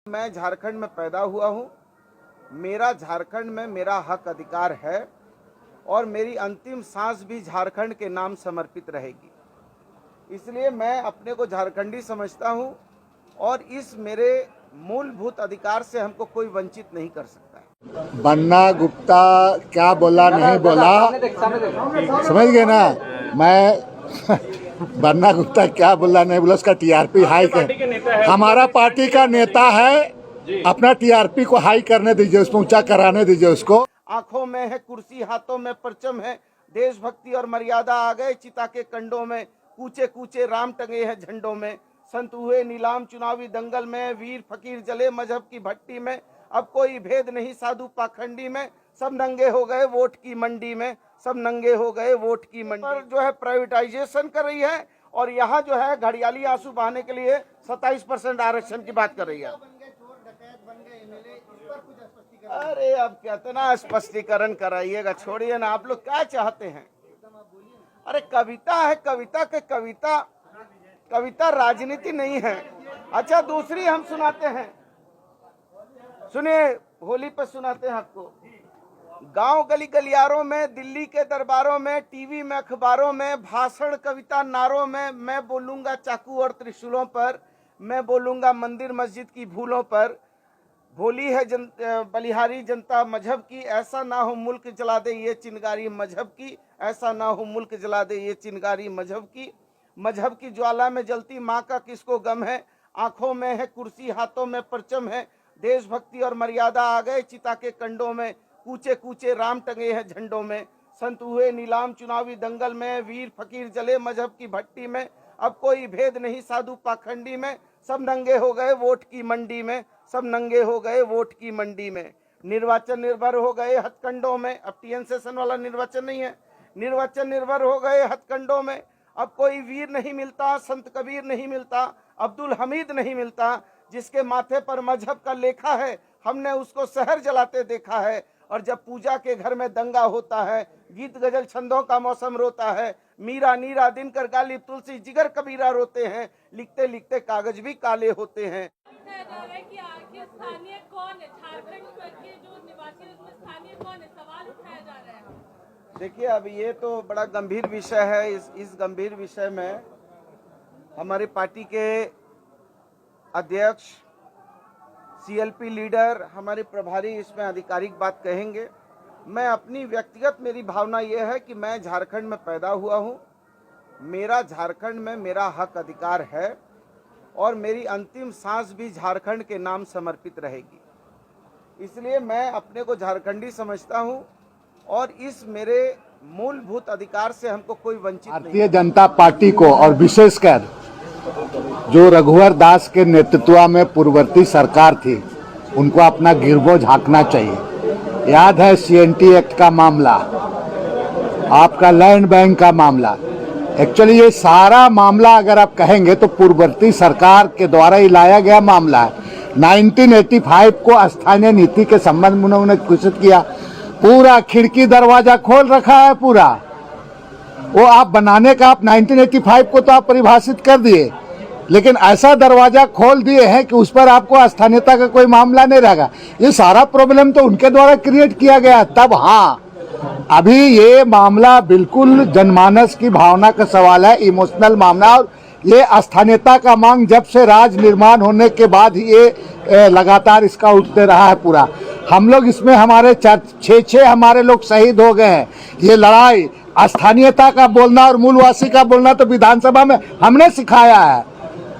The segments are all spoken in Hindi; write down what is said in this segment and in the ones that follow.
मैं झारखंड में पैदा हुआ हूँ। मेरा झारखंड में मेरा हक अधिकार है और मेरी अंतिम सांस भी झारखंड के नाम समर्पित रहेगी। इसलिए मैं अपने को झारखंडी समझता हूँ और इस मेरे मूलभूत अधिकार से हमको कोई वंचित नहीं कर सकता है। बन्ना गुप्ता क्या बोला नहीं बोला समझ गए ना। मैं बन्ना गुप्ता क्या बोला नहीं बोला उसका टीआरपी हाई कर, हमारा पार्टी का नेता है, अपना टीआरपी को हाई करने दीजिए, उसको ऊंचा कराने दीजिए उसको। आंखों में है कुर्सी, हाथों में परचम है, देशभक्ति और मर्यादा आ गए चिता के कंडों में, कूचे कूचे राम टंगे हैं झंडों में, संत हुए नीलाम चुनावी दंगल में, वीर फकीर जले मजहब की भट्टी में, अब कोई भेद नहीं साधु पाखंडी में, सब नंगे हो गए वोट की मंडी में, सब नंगे हो गए वोट की मंडी पर जो है प्राइवेटाइजेशन कर रही है और यहाँ जो है घड़ियाली आंसू बहाने के लिए 27% आरक्षण की बात कर रही है। अरे अब कितना स्पष्टीकरण कराइएगा, छोड़िए ना, आप लोग क्या चाहते हैं। अरे कविता है, कविता के कविता राजनीति नहीं है। अच्छा दूसरी हम सुनाते हैं, सुनिए, होली पर सुनाते हैं आपको। गांव गली गलियारों में, दिल्ली के दरबारों में, टीवी में, अखबारों में, भाषण कविता नारों में मैं बोलूंगा चाकू और त्रिशूलों पर, मैं बोलूंगा मंदिर मस्जिद की भूलों पर। भोली है बलिहारी जनता मजहब की, ऐसा ना हो मुल्क जला दे ये चिनगारी मजहब की, ऐसा ना हो मुल्क जला दे ये चिनगारी मजहब की। मजहब की ज्वाला में जलती माँ का किसको गम है, आंखों में है कुर्सी, हाथों में परचम है, देशभक्ति और मर्यादा आ गए चिता के कंडों में, कूचे कूचे राम टंगे हैं झंडों में, संत हुए नीलाम चुनावी दंगल में, वीर फकीर जले मजहब की भट्टी में, अब कोई भेद नहीं साधु पाखंडी में, सब नंगे हो गए वोट की मंडी में, सब नंगे हो गए वोट की मंडी में। निर्वाचन निर्भर हो गए हथकंडों में, अब टीएन सेशन वाला निर्वाचन नहीं है, निर्वाचन निर्भर हो गए हथकंडों में, अब कोई वीर नहीं मिलता, संत कबीर नहीं मिलता, अब्दुल हमीद नहीं मिलता, जिसके माथे पर मजहब का लेखा है हमने उसको शहर जलाते देखा है। और जब पूजा के घर में दंगा होता है, गीत गजल छंदों का मौसम रोता है, मीरा नीरा दिनकर गालिब तुलसी जिगर कबीरा रोते हैं, लिखते लिखते कागज भी काले होते हैं। कि आखिर स्थानीय कौन है, झारखंड के जो निवासी है उसमें स्थानीय कौन है, सवाल उठाया जा रहा है। देखिए अब ये तो बड़ा गंभीर विषय है। इस गंभीर विषय में हमारी पार्टी के अध्यक्ष, सीएलपी लीडर, हमारे प्रभारी इसमें आधिकारिक बात कहेंगे। मैं अपनी व्यक्तिगत मेरी भावना यह है कि मैं झारखंड में पैदा हुआ हूँ, मेरा झारखंड में मेरा हक अधिकार है और मेरी अंतिम सांस भी झारखंड के नाम समर्पित रहेगी। इसलिए मैं अपने को झारखंडी समझता हूँ और इस मेरे मूलभूत अधिकार से हमको कोई वंचित नहीं। भारतीय जनता पार्टी को और विशेषकर जो रघुवर दास के नेतृत्व में पूर्ववर्ती सरकार थी, उनको अपना गिरबो झांकना चाहिए। याद है सीएनटी एक्ट का मामला, आपका लैंड बैंक का मामला, एक्चुअली ये सारा मामला अगर आप कहेंगे तो पूर्ववर्ती सरकार के द्वारा ही लाया गया मामला है। 1985 को स्थानीय नीति के संबंध में उन्होंने घोषित किया, पूरा खिड़की दरवाजा खोल रखा है पूरा। वो आप बनाने का, आप 1985 को तो आप परिभाषित कर दिए, लेकिन ऐसा दरवाजा खोल दिए हैं कि उस पर आपको स्थानीयता का कोई मामला नहीं रहेगा। ये सारा प्रॉब्लम तो उनके द्वारा क्रिएट किया गया। तब हाँ, अभी ये मामला बिल्कुल जनमानस की भावना का सवाल है, इमोशनल मामला। और ये स्थानीयता का मांग जब से राज निर्माण होने के बाद ये लगातार इसका उठते रहा है पूरा। हम लोग इसमें हमारे 6 हमारे लोग शहीद हो गए हैं। ये लड़ाई स्थानीयता का बोलना और मूलवासी का बोलना तो विधानसभा में हमने सिखाया है,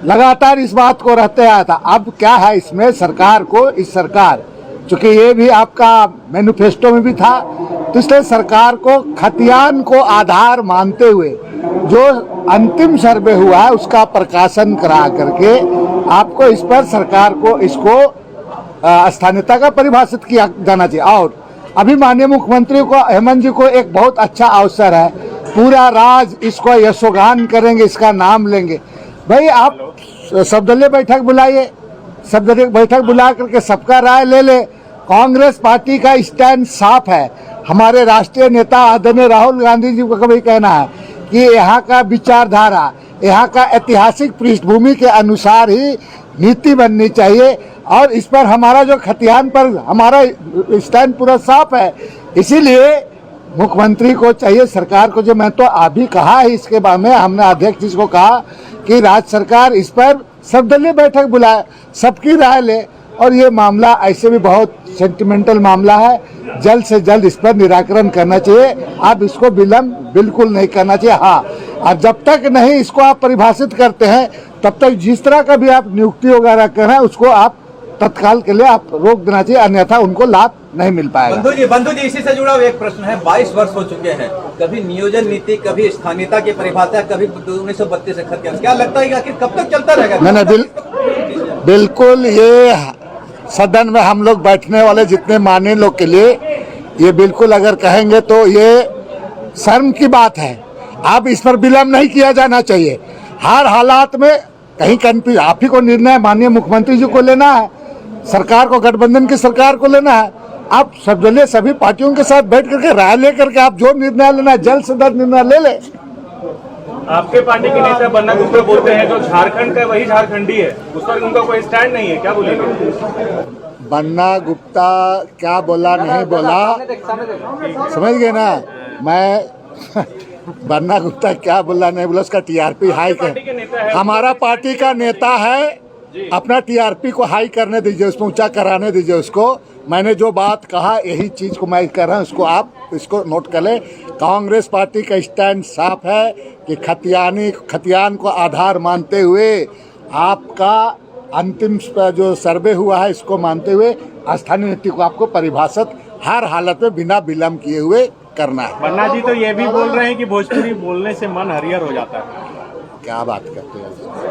लगातार इस बात को रहते आया था। अब क्या है इसमें सरकार को, इस सरकार, चूंकि ये भी आपका मैनिफेस्टो में भी था, तो इसलिए सरकार को खतियान को आधार मानते हुए जो अंतिम सर्वे हुआ है उसका प्रकाशन करा करके आपको इस पर सरकार को इसको स्थानीयता का परिभाषित किया जाना चाहिए। और अभी माननीय मुख्यमंत्री को, हेमंत जी को एक बहुत अच्छा अवसर है, पूरा राज इसको यशोगान करेंगे, इसका नाम लेंगे। भाई आप सर्वदलीय बैठक बुलाइए, सर्वदलीय बैठक बुला करके सबका राय ले ले। कांग्रेस पार्टी का स्टैंड साफ है। हमारे राष्ट्रीय नेता आदरणीय राहुल गांधी जी को कभी कहना है कि यहाँ का विचारधारा, यहाँ का ऐतिहासिक पृष्ठभूमि के अनुसार ही नीति बननी चाहिए। और इस पर हमारा जो खतियान पर हमारा स्टैंड पूरा साफ है। इसीलिए मुख्यमंत्री को चाहिए, सरकार को, जो मैं तो अभी कहा है इसके बारे में, हमने अध्यक्ष जी को कहा कि राज्य सरकार इस पर सर्वदलीय बैठक बुलाए, सबकी राय ले। और ये मामला ऐसे भी बहुत सेंटिमेंटल मामला है, जल्द से जल्द इस पर निराकरण करना चाहिए। आप इसको विलम्ब बिल्कुल नहीं करना चाहिए। हाँ, और जब तक नहीं इसको आप परिभाषित करते हैं, तब तक जिस तरह का भी आप नियुक्ति वगैरह कर रहे हैं उसको आप तत्काल के लिए आप रोक देना चाहिए, अन्यथा उनको लाभ नहीं मिल पाएगा। बंधु जी इसी से जुड़ा हुआ एक प्रश्न है। 22 वर्ष हो चुके हैं, कभी नियोजन नीति, कभी स्थानीयता की परिभाषा, कभी 1932 से खत्म। क्या लगता है कि आखिर कब तक चलता रहेगा? मैंने बिल्कुल ये सदन में हम लोग बैठने वाले जितने माननीय लोग के लिए ये बिल्कुल अगर कहेंगे तो ये शर्म की बात है। अब इस पर विलम्ब नहीं किया जाना चाहिए। हर हालात में कहीं कंफ्यूज, आप ही को निर्णय माननीय मुख्यमंत्री जी को लेना है, सरकार को, गठबंधन की सरकार को लेना है। आप सर्वदलीय सभी पार्टियों के साथ बैठ करके राय लेकर के आप जो निर्णय लेना है जल्द से जल्द निर्णय ले ले। आपके पार्टी के नेता बन्ना गुप्ता बोलते हैं जो झारखंड का वही झारखंडी है, उस पर उनका कोई स्टैंड नहीं है, क्या बोलेंगे? बन्ना गुप्ता क्या बोला नहीं बोला समझ गए ना। मैं बन्ना गुप्ता क्या बोला नहीं बोला, उसका टीआरपी हाई कर, हमारा पार्टी का नेता है, अपना टीआरपी को हाई करने दीजिए, उसको ऊंचा कराने दीजिए उसको। मैंने जो बात कहा यही चीज को मैं कर रहा हूँ, उसको आप इसको नोट कर ले। कांग्रेस पार्टी का स्टैंड साफ है कि खतियान को आधार मानते हुए, आपका अंतिम जो सर्वे हुआ है इसको मानते हुए स्थानीय नीति को आपको परिभाषित हर हालत में बिना विलम्ब किए हुए करना है। बन्ना जी तो ये भी बोल रहे हैं कि भोजपुरी बोलने से मन हरियर हो जाता है। क्या बात करते हैं?